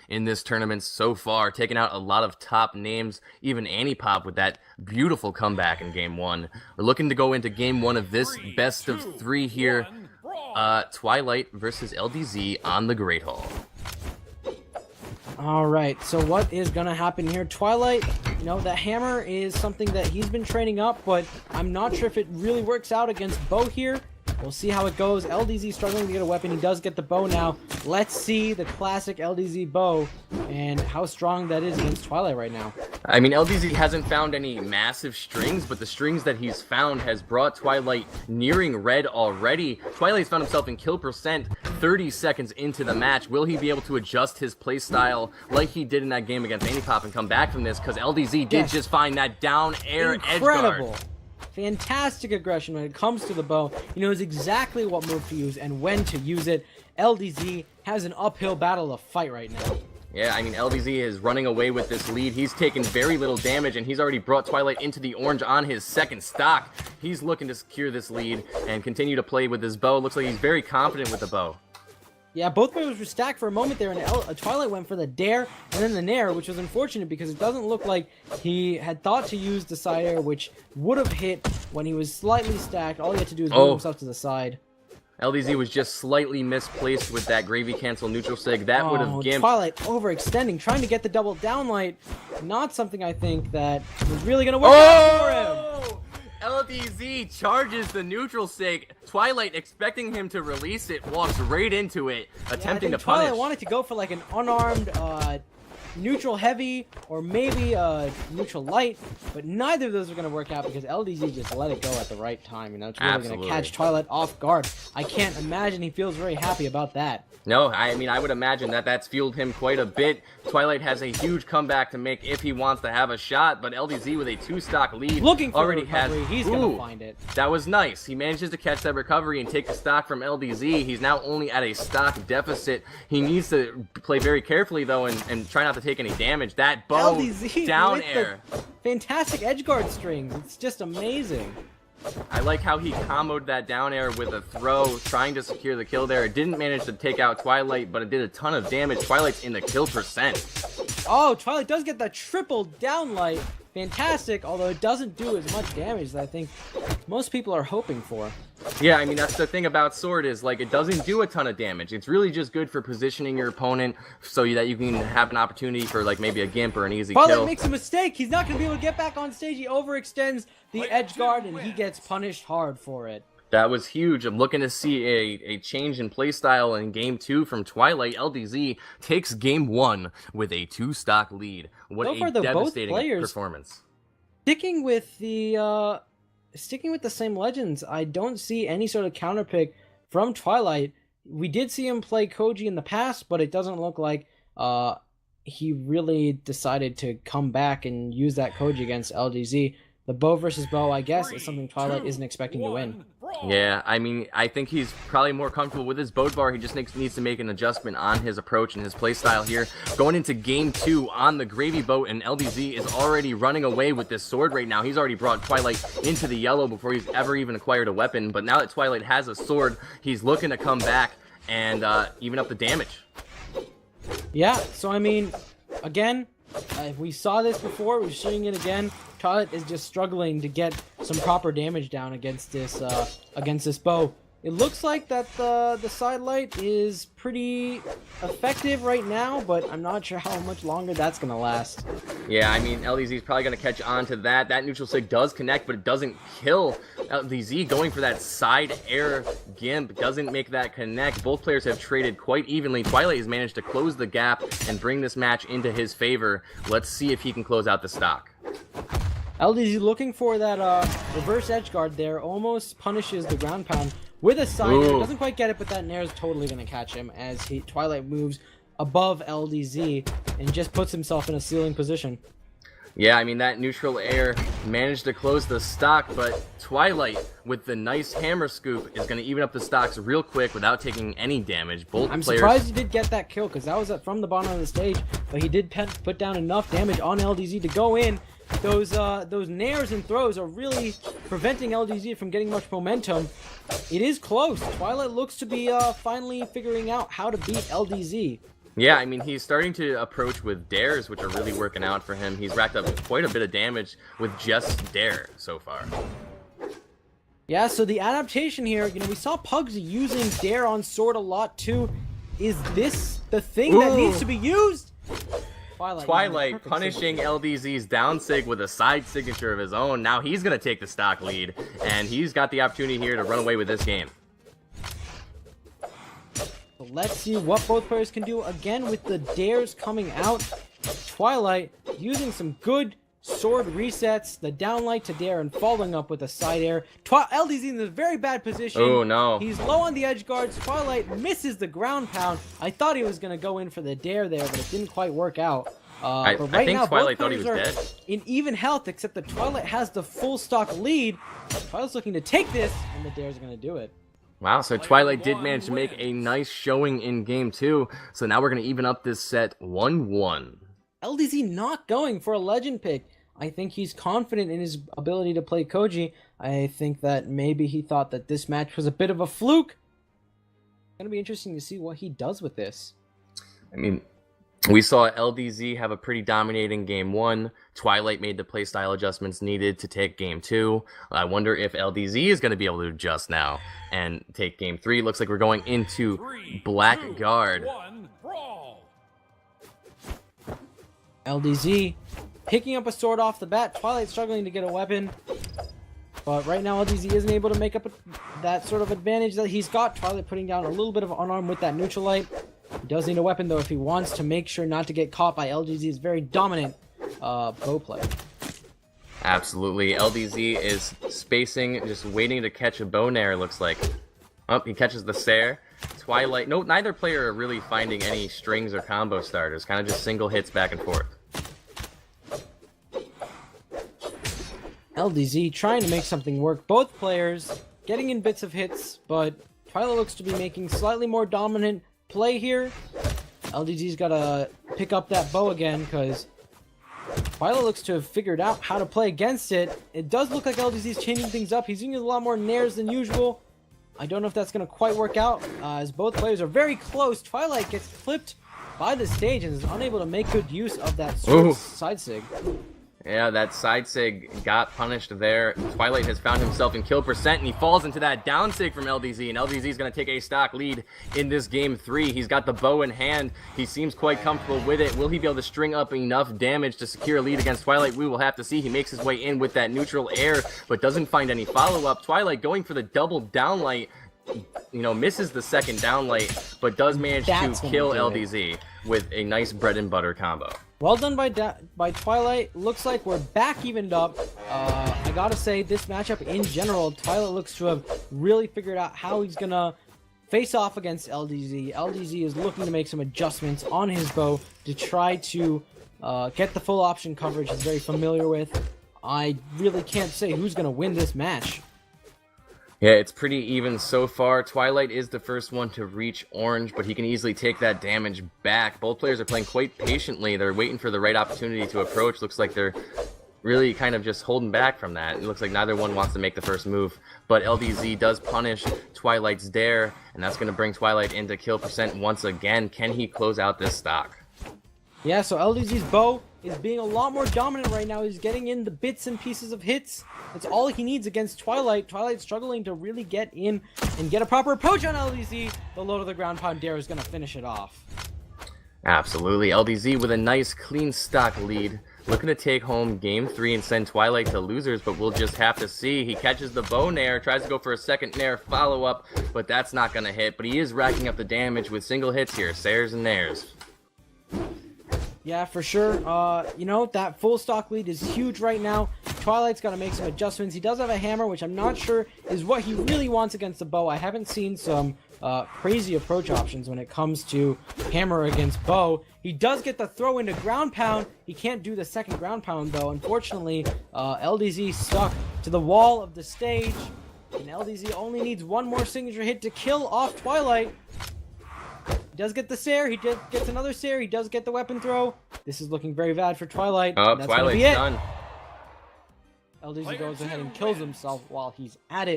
in this tournament so far, taking out a lot of top names, even Anipop with that beautiful comeback in Game 1. We're looking to go into Game 1 of this best of 3 here. Twilight versus LDZ on the Great Hall. Alright, so what is going to happen here? Twilight, you know, the hammer is something that he's been training up, but I'm not sure if it really works out against Bo here. We'll see how it goes. LDZ struggling to get a weapon. He does get the bow now. Let's see the classic LDZ bow and how strong that is against Twilight right now. I mean, LDZ hasn't found any massive strings, but the strings that he's found has brought Twilight nearing red already. Twilight's found himself in kill percent 30 seconds into the match. Will he be able to adjust his playstyle like he did in that game against Anipop and come back from this? Because LDZ did just find that down air edge guard. Fantastic aggression when it comes to the bow. He knows exactly what move to use and when to use it. LDZ has an uphill battle to fight right now. Yeah, I mean, LDZ is running away with this lead. He's taken very little damage, and he's already brought Twilight into the orange on his second stock. He's looking to secure this lead and continue to play with his bow. Looks like he's very confident with the bow. Yeah, both bows were stacked for a moment there, and Twilight went for the dare and then the nair, which was unfortunate because it doesn't look like he had thought to use the side air, which would have hit when he was slightly stacked. All he had to do is move himself to the side. LDZ was just slightly misplaced with that Gravy Cancel neutral sig. That would have gimped. Twilight overextending, trying to get the double downlight. Not something I think that was really going to work out for him. LDZ charges the neutral sig. Twilight, expecting him to release it, walks right into it, attempting to punish. Twilight wanted to go for like an unarmed neutral heavy or maybe neutral light, but neither of those are going to work out because LDZ just let it go at the right time. You know, it's really going to catch Twilight off guard. I can't imagine he feels very happy about that. No, I mean, I would imagine that that's fueled him quite a bit. Twilight has a huge comeback to make if he wants to have a shot, but LDZ with a 2-stock lead looking for already has. He's going to find it. That was nice. He manages to catch that recovery and take the stock from LDZ. He's now only at a stock deficit. He needs to play very carefully, though, and try not to take any damage. That bow LDZ down air. Fantastic edgeguard strings. It's just amazing. I like how he comboed that down air with a throw, trying to secure the kill there. It didn't manage to take out Twilight, but it did a ton of damage. Twilight's in the kill percent. Oh, Twilight does get that triple downlight. Fantastic, although it doesn't do as much damage as I think most people are hoping for. Yeah, I mean, that's the thing about Sword is, like, it doesn't do a ton of damage. It's really just good for positioning your opponent so that you can have an opportunity for, like, maybe a gimp or an easy kill. Twilight makes a mistake. He's not going to be able to get back on stage. He overextends the edge guard, and he gets punished hard for it. That was huge. I'm looking to see a change in playstyle in Game 2 from Twilight. LDZ takes Game 1 with a 2-stock lead. What a devastating performance. Sticking with the same legends, I don't see any sort of counter pick from Twilight. We did see him play Koji in the past, but it doesn't look like he really decided to come back and use that Koji against LDZ. The bow versus bow, I guess, is something Twilight isn't expecting to win. Yeah, I mean, I think he's probably more comfortable with his Bodvar. He just needs to make an adjustment on his approach and his playstyle here. Going into Game 2 on the Gravy Boat, and LDZ is already running away with this sword right now. He's already brought Twilight into the yellow before he's ever even acquired a weapon. But now that Twilight has a sword, he's looking to come back and even up the damage. Yeah, so I mean, again, we saw this before, we're seeing it again. Twilight is just struggling to get some proper damage down against this bow. It looks like that the side light is pretty effective right now, but I'm not sure how much longer that's gonna last. Yeah, I mean, LDZ is probably gonna catch on to that. That neutral sig does connect, but it doesn't kill. LDZ going for that side air gimp doesn't make that connect. Both players have traded quite evenly. Twilight has managed to close the gap and bring this match into his favor. Let's see if he can close out the stock. LDZ looking for that reverse edge guard there, almost punishes the ground pound with a side air. Doesn't quite get it, but that nair is totally going to catch him as Twilight moves above LDZ and just puts himself in a ceiling position. Yeah, I mean, that neutral air managed to close the stock, but Twilight, with the nice hammer scoop, is going to even up the stocks real quick without taking any damage. I'm surprised he did get that kill, because that was from the bottom of the stage, but he did put down enough damage on LDZ to go in. Those nairs and throws are really preventing LDZ from getting much momentum. It is close. Twilight looks to be finally figuring out how to beat LDZ. Yeah, I mean, he's starting to approach with dares, which are really working out for him. He's racked up quite a bit of damage with just dare so far. Yeah, so the adaptation here, you know, we saw Pugs using dare on sword a lot too. Is this the thing that needs to be used? Twilight punishing LDZ's down sig with a side signature of his own. Now he's going to take the stock lead, and he's got the opportunity here to run away with this game. So let's see what both players can do again with the dares coming out. Twilight using some good sword resets, the downlight to dare, and following up with a side air. LDZ in a very bad position. Oh no. He's low on the edge guards. Twilight misses the ground pound. I thought he was going to go in for the dare there, but it didn't quite work out. But right I think now, Twilight both thought he was players dead. in even health, except that Twilight has the full stock lead. Twilight's looking to take this, and the dares are going to do it. Wow, so Twilight did manage to make a nice showing in game 2. So now we're going to even up this set 1-1. LDZ not going for a legend pick. I think he's confident in his ability to play Koji. I think that maybe he thought that this match was a bit of a fluke. It's going to be interesting to see what he does with this. I mean, we saw LDZ have a pretty dominating game 1. Twilight made the playstyle adjustments needed to take game 2. I wonder if LDZ is going to be able to adjust now and take game 3. Looks like we're going into Black Guard. LDZ picking up a sword off the bat. Twilight struggling to get a weapon. But right now LDZ isn't able to make up that sort of advantage that he's got. Twilight putting down a little bit of unarmed with that neutralite. He does need a weapon though if he wants to make sure not to get caught by LDZ's very dominant bow play. Absolutely. LDZ is spacing, just waiting to catch a bow nair, looks like. Oh, he catches the Sair. Twilight, no, neither player are really finding any strings or combo starters. Kind of just single hits back and forth. LDZ trying to make something work. Both players getting in bits of hits, but Twilight looks to be making slightly more dominant play here. LDZ's got to pick up that bow again because Twilight looks to have figured out how to play against it. It does look like LDZ's changing things up. He's using a lot more nairs than usual. I don't know if that's going to quite work out as both players are very close. Twilight gets clipped by the stage and is unable to make good use of that side sig. Yeah, that side sig got punished there. Twilight has found himself in kill percent, and he falls into that down sig from LDZ, and LDZ is going to take a stock lead in this game 3. He's got the bow in hand. He seems quite comfortable with it. Will he be able to string up enough damage to secure a lead against Twilight? We will have to see. He makes his way in with that neutral air, but doesn't find any follow-up. Twilight going for the double downlight, you know, misses the second downlight, but does manage to kill LDZ with a nice bread and butter combo. Well done by Twilight. Looks like we're back evened up. I gotta say, this matchup in general, Twilight looks to have really figured out how he's gonna face off against LDZ. LDZ is looking to make some adjustments on his bow to try to get the full option coverage he's very familiar with. I really can't say who's gonna win this match. Yeah, it's pretty even so far. Twilight is the first one to reach orange, but he can easily take that damage back. Both players are playing quite patiently. They're waiting for the right opportunity to approach. Looks like they're really kind of just holding back from that. It looks like neither one wants to make the first move, but LDZ does punish Twilight's dare, and that's going to bring Twilight into kill percent once again. Can he close out this stock? Yeah, so LDZ's bow is being a lot more dominant right now. He's getting in the bits and pieces of hits. That's all he needs against Twilight. Twilight's struggling to really get in and get a proper approach on LDZ. The low to the ground pound dare is going to finish it off. Absolutely. LDZ with a nice clean stock lead. Looking to take home game 3 and send Twilight to losers, but we'll just have to see. He catches the bow nair, tries to go for a second nair follow-up, but that's not going to hit. But he is racking up the damage with single hits here, Sairs and nairs. Yeah, for sure. You know, that full stock lead is huge right now. Twilight's got to make some adjustments. He does have a hammer, which I'm not sure is what he really wants against the bow. I haven't seen some crazy approach options when it comes to hammer against bow. He does get the throw into ground pound. He can't do the second ground pound, though. Unfortunately, LDZ stuck to the wall of the stage, and LDZ only needs one more signature hit to kill off Twilight. He does get the Sair. He gets another Sair. He does get the weapon throw. This is looking very bad for Twilight. Oh, Twilight's done. LDZ goes ahead and kills himself while he's at it.